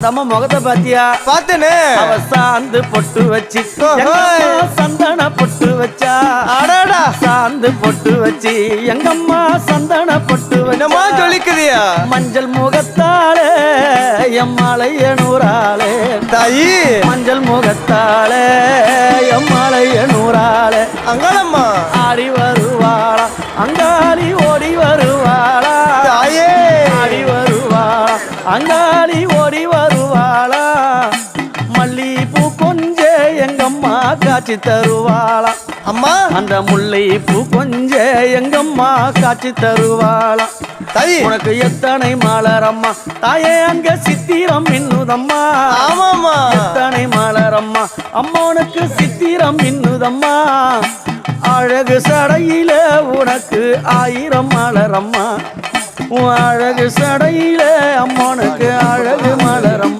தம்ம முகத்தை பாத்தியா? பாத்தனே. அவ சாந்து பொட்டு வச்சு சந்தன பொட்டு வச்சா. அடடா சாந்து பொட்டு வச்சு எங்கம்மா சந்தன பொட்டு என்னமா ஜொலிக்குதியா? மஞ்சள் முகத்தாலே எம்மாளைய நூறாளே தாயி. மஞ்சள் முகத்தாலே எம்மாளைய நூறாளே அங்காளம்மா ஆடி வருவாளா அங்காளி ஓடி வருவாளா தாயே. ஆடி வருவாளா அங்காளி ஓடி வருவாளா மல்லிப்பூ கொஞ்ச எங்கம்மா காட்சி தருவாளா அம்மா அந்த முல்லை பூ கொஞ்ச எங்கம்மா காட்சி தருவாளா தாயி. உனக்கு எத்தனை மலரம்மா தாயே அங்க சித்திரம் மின்னுதம்மா. ஆமாம்மா எத்தனை மலரம்மா அம்மா உனக்கு சித்திரம் மின்னுதம்மா. அழகு சடையில உனக்கு 1000 மலரம்மா. உன் அழகு சடையில அம்மானுக்கு அழகு மலரம்